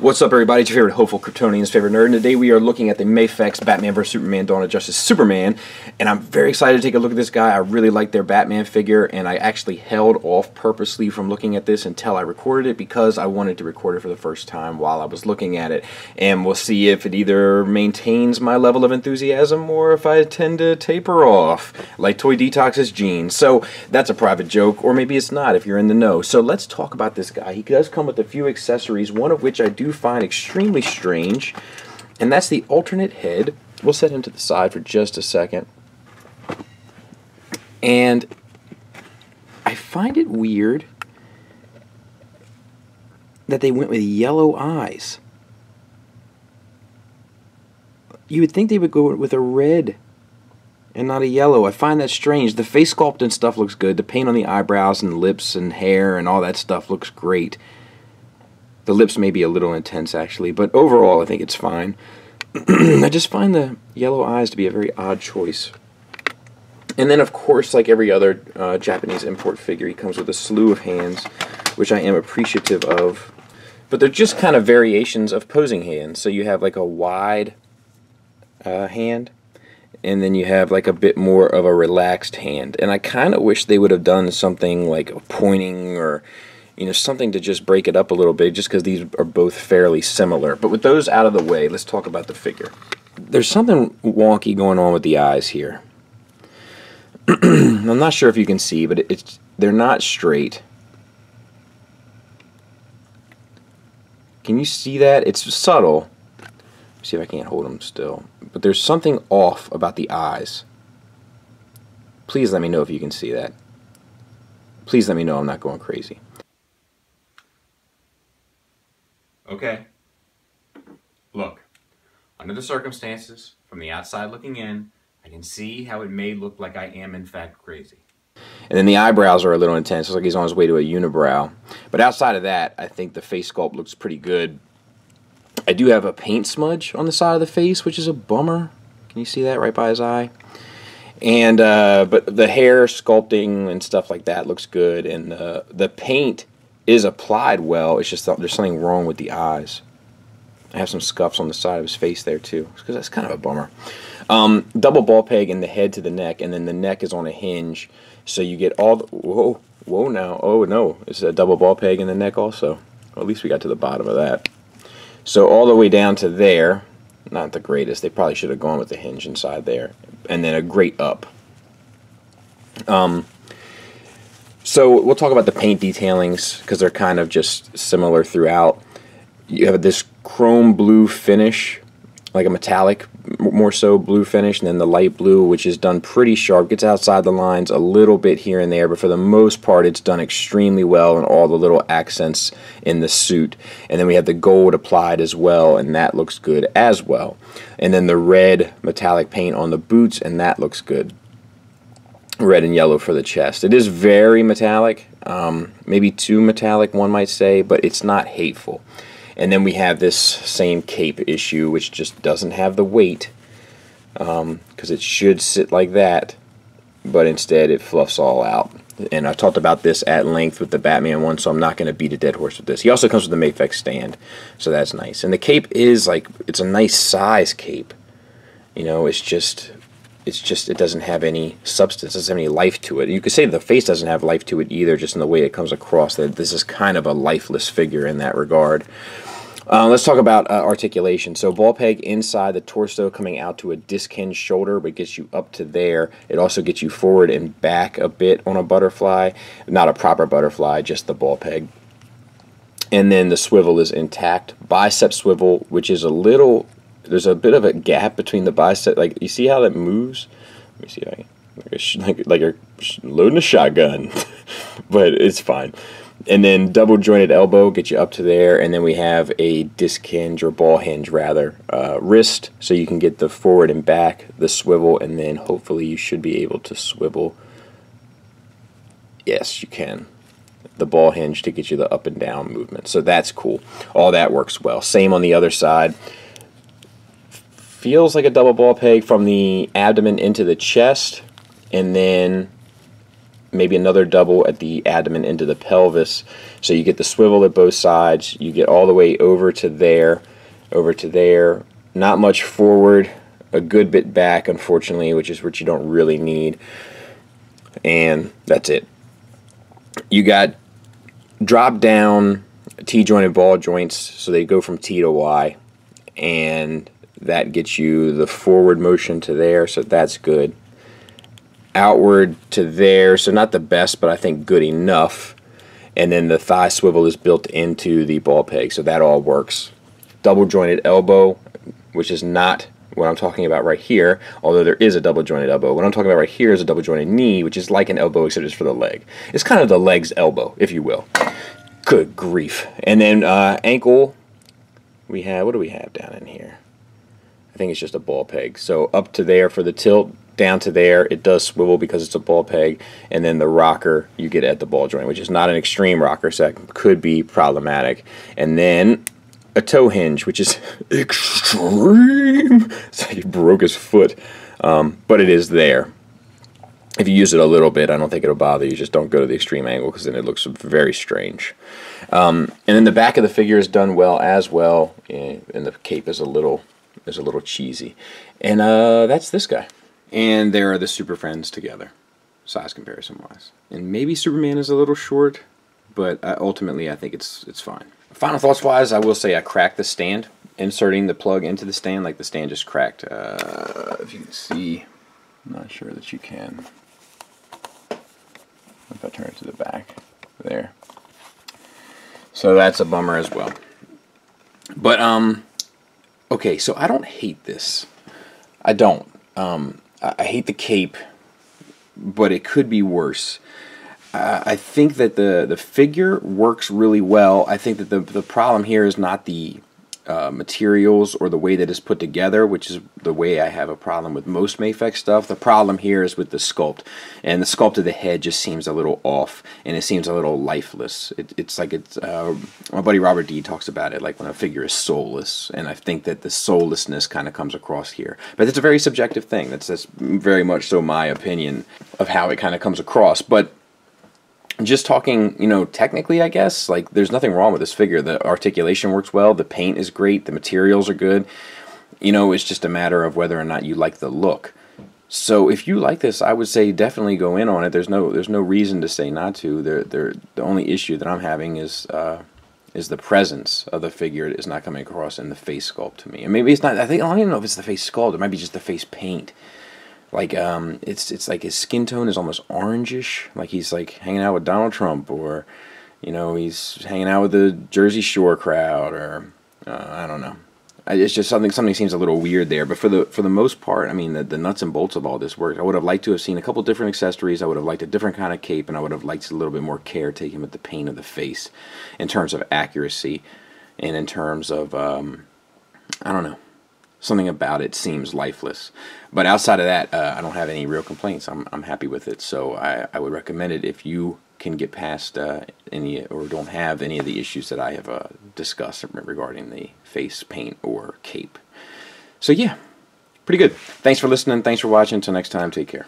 What's up, everybody? It's your favorite hopeful Kryptonian's favorite nerd, and today we are looking at the Mafex Batman vs. Superman Dawn of Justice Superman, and I'm very excited to take a look at this guy. I really like their Batman figure, and I actually held off purposely from looking at this until I recorded it because I wanted to record it for the first time while I was looking at it, and we'll see if it either maintains my level of enthusiasm or if I tend to taper off, like Toy Detox's jeans. So that's a private joke, or maybe it's not if you're in the know. So let's talk about this guy. He does come with a few accessories, one of which I do find extremely strange, and that's the alternate head. We'll set him to the side for just a second. And I find it weird that they went with yellow eyes. You would think they would go with a red and not a yellow. I find that strange. The face sculpt and stuff looks good. The paint on the eyebrows and lips and hair and all that stuff looks great. The lips may be a little intense, actually, but overall I think it's fine. I just find the yellow eyes to be a very odd choice. And then, of course, like every other Japanese import figure, he comes with a slew of hands, which I am appreciative of. But they're just kind of variations of posing hands. So you have like a wide hand, and then you have like a bit more of a relaxed hand. And I kind of wish they would have done something like a pointing or, you know, something to just break it up a little bit, just because these are both fairly similar. But with those out of the way, let's talk about the figure. There's something wonky going on with the eyes here. I'm not sure if you can see, but they're not straight. Can you see that? It's subtle. Let's see if I can't hold them still. But there's something off about the eyes. Please let me know if you can see that. Please let me know I'm not going crazy. Okay, look, under the circumstances, from the outside looking in, I can see how it may look like I am in fact crazy. And then the eyebrows are a little intense. It's like he's on his way to a unibrow. But outside of that, I think the face sculpt looks pretty good. I do have a paint smudge on the side of the face, which is a bummer. Can you see that right by his eye? And but the hair sculpting and stuff like that looks good, and the paint is applied well. It's just there's something wrong with the eyes. I have some scuffs on the side of his face there too, because that's kind of a bummer. Double ball peg in the head to the neck, and then the neck is on a hinge, so you get all the, whoa now, oh no, it's a double ball peg in the neck also. Well, at least we got to the bottom of that. So all the way down to there, not the greatest. They probably should have gone with the hinge inside there, and then a grate up. So we'll talk about the paint detailings because they're kind of just similar throughout. You have this chrome blue finish, like a metallic, more so blue finish, and then the light blue, which is done pretty sharp, gets outside the lines a little bit here and there, but for the most part it's done extremely well in all the little accents in the suit. And then we have the gold applied as well, and that looks good as well. And then the red metallic paint on the boots, and that looks good. Red and yellow for the chest. It is very metallic, maybe too metallic one might say, but it's not hateful. And then we have this same cape issue, which just doesn't have the weight, because it should sit like that, but instead it fluffs all out. And I talked about this at length with the Batman one, so I'm not going to beat a dead horse with this. He also comes with the Mafex stand, so that's nice. And the cape is like, it's a nice size cape. You know, it's just it doesn't have any substance, doesn't have any life to it. You could say the face doesn't have life to it either, just in the way it comes across, that this is kind of a lifeless figure in that regard. Let's talk about articulation. So ball peg inside the torso, coming out to a disc hinge shoulder, but gets you up to there. It also gets you forward and back a bit on a butterfly. Not a proper butterfly, just the ball peg. And then the swivel is intact. Bicep swivel, which is a little... There's a bit of a gap between the bicep. Like, you see how that moves? Let me see if I can, like you're loading a shotgun, but it's fine. And then double jointed elbow gets you up to there, and then we have a disc hinge, or ball hinge rather, wrist, so you can get the forward and back, the swivel, and then hopefully you should be able to swivel. Yes, you can. The ball hinge to get you the up and down movement. So that's cool. All that works well. Same on the other side. Feels like a double ball peg from the abdomen into the chest, and then maybe another double at the abdomen into the pelvis. So you get the swivel at both sides. You get all the way over to there, not much forward, a good bit back, unfortunately, which is what you don't really need. And that's it. You got drop down T-jointed ball joints, so they go from T to Y, and that gets you the forward motion to there, so that's good. Outward to there, so not the best, but I think good enough. And then the thigh swivel is built into the ball peg, so that all works. Double jointed elbow, which is not what I'm talking about right here, although there is a double jointed elbow. What I'm talking about right here is a double jointed knee, which is like an elbow except it's for the leg. It's kind of the leg's elbow, if you will. Good grief. And then ankle, we have, what do we have down in here? I think it's just a ball peg. So up to there for the tilt, down to there, it does swivel because it's a ball peg, and then the rocker you get at the ball joint, which is not an extreme rocker, so that could be problematic. And then a toe hinge, which is extreme. It's like he broke his foot, but it is there. If you use it a little bit, I don't think it'll bother you. Just don't go to the extreme angle because then it looks very strange. And then the back of the figure is done well as well, and the cape is a little cheesy. And that's this guy. And there are the Super Friends together, size comparison wise. And maybe Superman is a little short, but ultimately I think it's fine. Final thoughts wise, I will say I cracked the stand, inserting the plug into the stand, like the stand just cracked. If you can see, I'm not sure that you can. If I turn it to the back, there. So that's a bummer as well. But okay, so I don't hate this. I don't. I hate the cape, but it could be worse. I think that the figure works really well. I think that the problem here is not the materials or the way that it's put together, which is the way I have a problem with most Mafex stuff. The problem here is with the sculpt, and the sculpt of the head just seems a little off, and it seems a little lifeless. It's like my buddy Robert D talks about it, like when a figure is soulless, and I think that the soullessness kind of comes across here. But it's a very subjective thing. That's very much so my opinion of how it kind of comes across. But just talking, you know, technically, I guess, like, there's nothing wrong with this figure. The articulation works well, the paint is great, the materials are good. You know, it's just a matter of whether or not you like the look. So if you like this, I would say definitely go in on it. There's no reason to say not to. The only issue that I'm having is the presence of the figure is not coming across in the face sculpt to me. And maybe it's not, I don't even know if it's the face sculpt, it might be just the face paint. Like, it's like his skin tone is almost orangish, like he's like hanging out with Donald Trump, or, you know, he's hanging out with the Jersey Shore crowd, or I don't know. It's just something seems a little weird there. But for the most part, I mean, the nuts and bolts of all this works. I would have liked to have seen a couple different accessories. I would have liked a different kind of cape, and I would have liked a little bit more care taken with the paint of the face, in terms of accuracy, and in terms of I don't know. Something about it seems lifeless. But outside of that, I don't have any real complaints. I'm happy with it. So I would recommend it if you can get past any, or don't have any of the issues that I have discussed regarding the face paint or cape. So yeah, pretty good. Thanks for listening. Thanks for watching. Until next time, take care.